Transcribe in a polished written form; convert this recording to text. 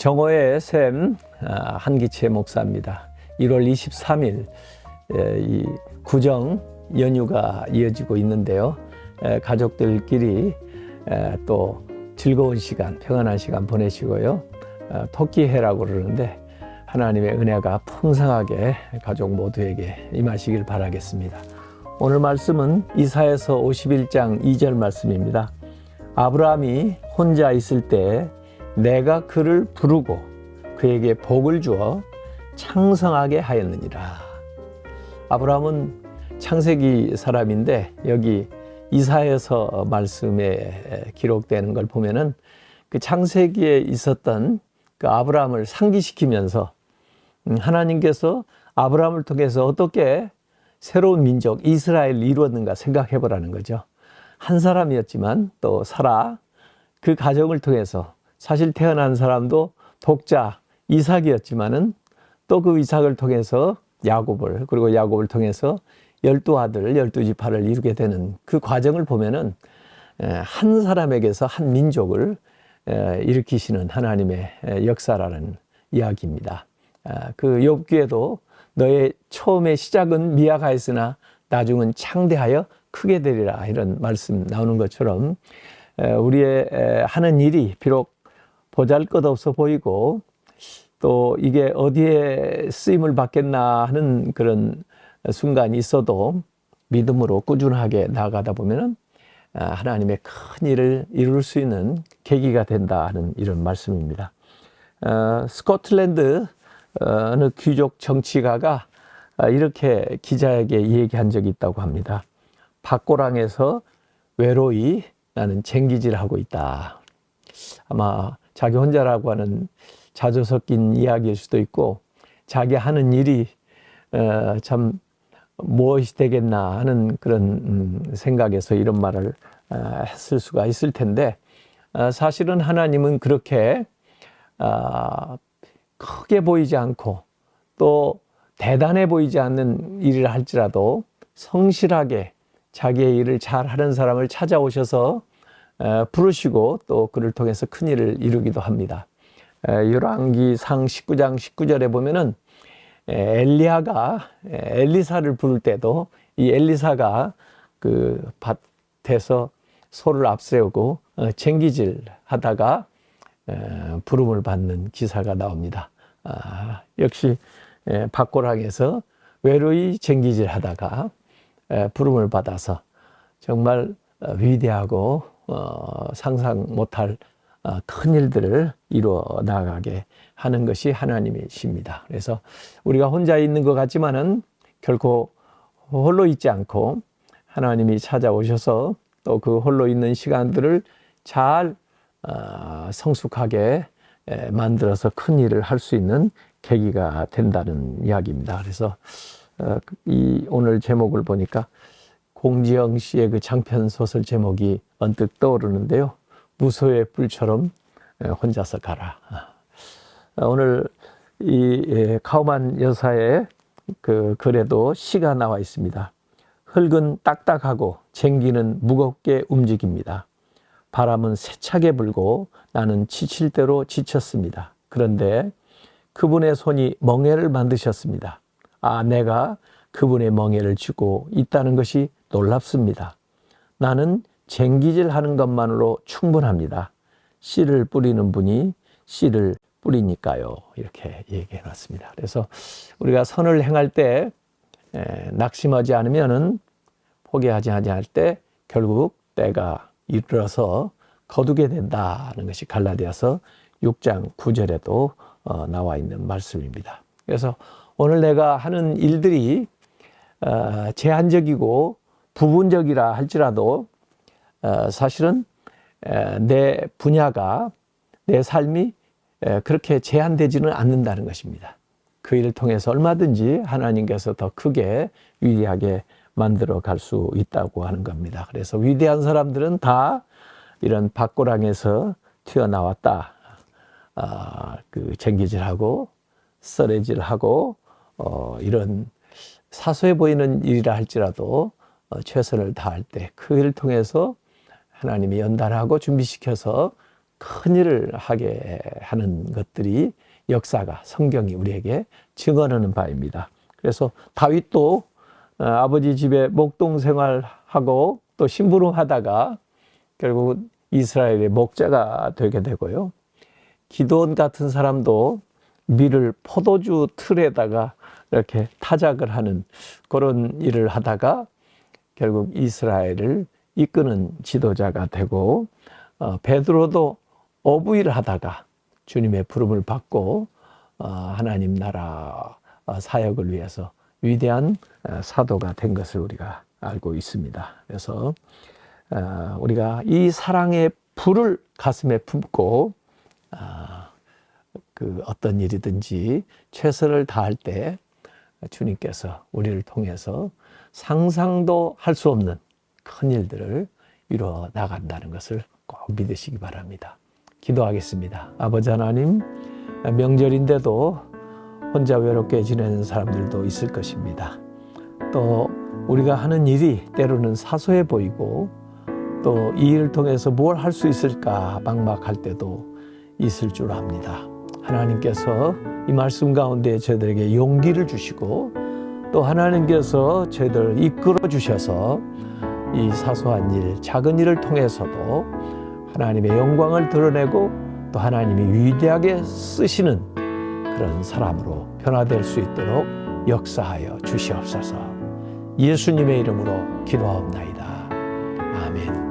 정오의 샘 한기채 목사입니다. 1월 23일 이 구정 연휴가 이어지고 있는데요. 가족들끼리 또 즐거운 시간, 평안한 시간 보내시고요. 토끼해라고 그러는데 하나님의 은혜가 풍성하게 가족 모두에게 임하시길 바라겠습니다. 오늘 말씀은 이사야서 51장 2절 말씀입니다. 아브라함이 혼자 있을 때 내가 그를 부르고 그에게 복을 주어 창성하게 하였느니라. 아브라함은 창세기 사람인데 여기 이사야서 말씀에 기록되는 걸 보면은 그 창세기에 있었던 그 아브라함을 상기시키면서 하나님께서 아브라함을 통해서 어떻게 새로운 민족 이스라엘을 이루었는가 생각해 보라는 거죠. 한 사람이었지만 또 사라 그 가정을 통해서 사실 태어난 사람도 독자 이삭이었지만은 또 그 이삭을 통해서 야곱을, 그리고 야곱을 통해서 12아들 12지파를 이루게 되는 그 과정을 보면은 한 사람에게서 한 민족을 일으키시는 하나님의 역사라는 이야기입니다. 그 욥기에도 너의 처음의 시작은 미약하였으나 나중은 창대하여 크게 되리라 이런 말씀 나오는 것처럼 우리의 하는 일이 비록 보잘것없어 보이고 또 이게 어디에 쓰임을 받겠나 하는 그런 순간이 있어도 믿음으로 꾸준하게 나아가다 보면은 하나님의 큰 일을 이룰 수 있는 계기가 된다 하는 이런 말씀입니다. 스코틀랜드 어느 귀족 정치가가 이렇게 기자에게 얘기한 적이 있다고 합니다. 밭고랑에서 외로이 나는 쟁기질하고 있다. 아마 자기 혼자라고 하는 자주 섞인 이야기일 수도 있고 자기 하는 일이 참 무엇이 되겠나 하는 그런 생각에서 이런 말을 했을 수가 있을 텐데 사실은 하나님은 그렇게 크게 보이지 않고 또 대단해 보이지 않는 일을 할지라도 성실하게 자기의 일을 잘하는 사람을 찾아오셔서 부르시고 또 그를 통해서 큰 일을 이루기도 합니다. 열왕기상 19장 19절에 보면은 엘리야가 엘리사를 부를 때도 이 엘리사가 그 밭에서 소를 앞세우고 쟁기질 하다가 부름을 받는 기사가 나옵니다. 역시 밭고랑에서 외로이 쟁기질 하다가 부름을 받아서 정말 위대하고 상상 못할 큰 일들을 이루어 나가게 하는 것이 하나님이십니다. 그래서 우리가 혼자 있는 것 같지만은 결코 홀로 있지 않고 하나님이 찾아오셔서 또 그 홀로 있는 시간들을 잘 성숙하게 만들어서 큰 일을 할 수 있는 계기가 된다는 이야기입니다. 그래서 이 오늘 제목을 보니까 공지영 씨의 그 장편 소설 제목이 언뜻 떠오르는데요. 무소의 뿔처럼 혼자서 가라. 오늘 이 카우만 여사의 그 글에도 시가 나와 있습니다. 흙은 딱딱하고 쟁기는 무겁게 움직입니다. 바람은 세차게 불고 나는 지칠 대로 지쳤습니다. 그런데 그분의 손이 멍에를 만드셨습니다. 내가 그분의 멍에를 쥐고 있다는 것이 놀랍습니다. 나는 쟁기질 하는 것만으로 충분합니다. 씨를 뿌리는 분이 씨를 뿌리니까요. 이렇게 얘기해 놨습니다. 그래서 우리가 선을 행할 때 낙심하지 않으면은 포기하지 할 때 결국 때가 이르러서 거두게 된다는 것이 갈라디아서 6장 9절에도 나와 있는 말씀입니다. 그래서 오늘 내가 하는 일들이 제한적이고 부분적이라 할지라도 사실은 내 분야가 내 삶이 그렇게 제한되지는 않는다는 것입니다. 그 일을 통해서 얼마든지 하나님께서 더 크게 위대하게 만들어 갈 수 있다고 하는 겁니다. 그래서 위대한 사람들은 다 이런 밭고랑에서 튀어나왔다. 그 쟁기질하고 썰애질하고 이런 사소해 보이는 일이라 할지라도 최선을 다할 때 그 일을 통해서 하나님이 연단하고 준비시켜서 큰 일을 하게 하는 것들이 역사가, 성경이 우리에게 증언하는 바입니다. 그래서 다윗도 아버지 집에 목동 생활하고 또 심부름 하다가 결국 이스라엘의 목자가 되게 되고요. 기드온 같은 사람도 밀을 포도주 틀에다가 이렇게 타작을 하는 그런 일을 하다가 결국 이스라엘을 이끄는 지도자가 되고, 베드로도 어부일을 하다가 주님의 부름을 받고 하나님 나라 사역을 위해서 위대한 사도가 된 것을 우리가 알고 있습니다. 그래서 우리가 이 사랑의 불을 가슴에 품고 그 어떤 일이든지 최선을 다할 때 주님께서 우리를 통해서 상상도 할 수 없는 큰 일들을 이루어 나간다는 것을 꼭 믿으시기 바랍니다. 기도하겠습니다. 아버지 하나님, 명절인데도 혼자 외롭게 지내는 사람들도 있을 것입니다. 또 우리가 하는 일이 때로는 사소해 보이고 또 이 일을 통해서 뭘 할 수 있을까 막막할 때도 있을 줄 압니다. 하나님께서 이 말씀 가운데 저희들에게 용기를 주시고 또 하나님께서 저희들을 이끌어 주셔서 이 사소한 일, 작은 일을 통해서도 하나님의 영광을 드러내고 또 하나님이 위대하게 쓰시는 그런 사람으로 변화될 수 있도록 역사하여 주시옵소서. 예수님의 이름으로 기도하옵나이다. 아멘.